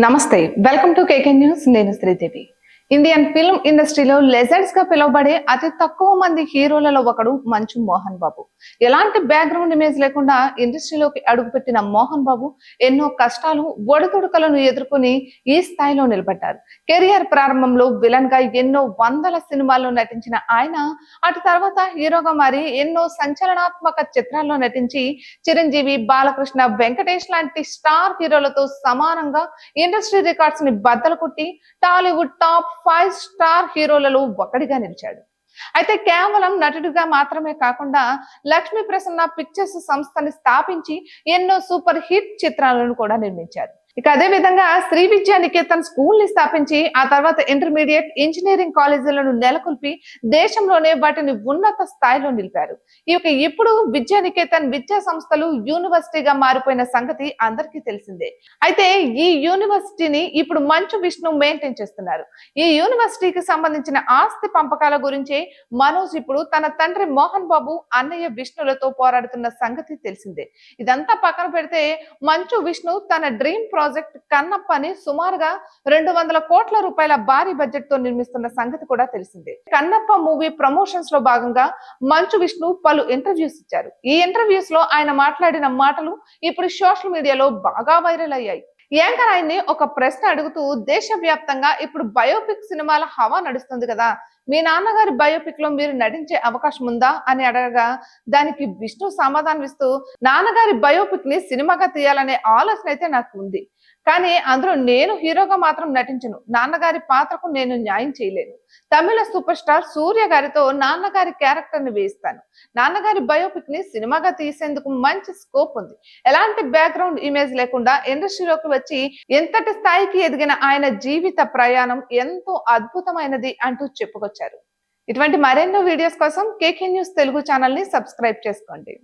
నమస్తే welcome to KK news. నేను Sridevi. Indian film ఇండస్ట్రీలో లెజెండ్స్ గా పిలువబడే అతి తక్కువ మంది హీరోలలో ఒకడు మంచు మోహన్ బాబు. ఎలాంటి బ్యాక్గ్రౌండ్ ఇమేజ్ లేకుండా ఇండస్ట్రీలోకి అడుగుపెట్టిన మోహన్ బాబు ఎన్నో కష్టాలు ఒడిదుడుకలను ఎదుర్కొని ఈ స్థాయిలో నిలబడ్డారు. కెరియర్ ప్రారంభంలో విలన్ గా ఎన్నో వందల సినిమాల్లో నటించిన ఆయన అటు తర్వాత హీరోగా మారి ఎన్నో సంచలనాత్మక చిత్రాల్లో నటించి చిరంజీవి, బాలకృష్ణ, వెంకటేష్ లాంటి స్టార్ హీరోలతో సమానంగా ఇండస్ట్రీ రికార్డ్స్ ని బద్దలు కొట్టి టాలీవుడ్ టాప్ 5 స్టార్ హీరోలలో ఒకడిగా నిలిచాడు. అయితే కేవలం నటుడిగా మాత్రమే కాకుండా లక్ష్మీ ప్రసన్న పిక్చర్స్ సంస్థని స్థాపించి ఎన్నో సూపర్ హిట్ చిత్రాలను కూడా నిర్మించారు. ఇక అదే విధంగా శ్రీ విద్యా నికేతన్ స్కూల్ ని స్థాపించి ఆ తర్వాత ఇంటర్మీడియట్, ఇంజనీరింగ్ కాలేజీలను నెలకొల్పి దేశంలోనే వాటిని ఉన్నత స్థాయిలో నిలిపారు. ఇప్పుడు విద్యా నికేతన్ విద్యా సంస్థలు యూనివర్సిటీగా మారిపోయిన సంగతి అందరికీ తెలిసిందే. అయితే ఈ యూనివర్సిటీని ఇప్పుడు మంచు విష్ణు మెయింటైన్ చేస్తున్నారు. ఈ యూనివర్సిటీకి సంబంధించిన ఆస్తి పంపకాల గురించి మనోజ్ ఇప్పుడు తన తండ్రి మోహన్ బాబు, అన్నయ్య విష్ణులతో పోరాడుతున్న సంగతి తెలిసిందే. ఇదంతా పక్కన పెడితే మంచు విష్ణు తన డ్రీమ్ ప్రాజెక్ట్ కన్నప్పని సుమారుగా 200 కోట్ల రూపాయల భారీ బడ్జెట్ తో నిర్మిస్తున్న సంగతి కూడా తెలిసిందే. కన్నప్ప మూవీ ప్రమోషన్స్ లో భాగంగా మంచు విష్ణు పలు ఇంటర్వ్యూస్ ఇచ్చారు. ఈ ఇంటర్వ్యూస్ లో ఆయన మాట్లాడిన మాటలు ఇప్పుడు సోషల్ మీడియాలో బాగా వైరల్ అయ్యాయి. యాంకర్ ఆయన్ని ఒక ప్రశ్న అడుగుతూ, దేశవ్యాప్తంగా ఇప్పుడు బయోపిక్ సినిమాల హవా నడుస్తుంది కదా, మీ నాన్నగారి బయోపిక్ లో మీరు నటించే అవకాశం ఉందా అని అడగగా దానికి విష్ణు సమాధానం ఇస్తూ, నాన్నగారి బయోపిక్ ని సినిమాగా తీయాలనే ఆలోచన అయితే నాకు ఉంది, కానీ అందులో నేను హీరోగా మాత్రం నటించను. నాన్నగారి పాత్రకు నేను న్యాయం చేయలేను. తమిళ సూపర్ స్టార్ సూర్య గారితో నాన్నగారి క్యారెక్టర్ ని వేయిస్తాను. నాన్నగారి బయోపిక్ ని సినిమాగా తీసేందుకు మంచి స్కోప్ ఉంది. ఎలాంటి బ్యాక్గ్రౌండ్ ఇమేజ్ లేకుండా ఇండస్ట్రీలోకి వచ్చి ఎంతటి స్థాయికి ఎదిగిన ఆయన జీవిత ప్రయాణం ఎంతో అద్భుతమైనది అంటూ చెప్పుకొచ్చారు. ఇటువంటి మరెన్నో వీడియోస్ కోసం కేకే న్యూస్ తెలుగు ఛానల్ ని సబ్స్క్రైబ్ చేసుకోండి.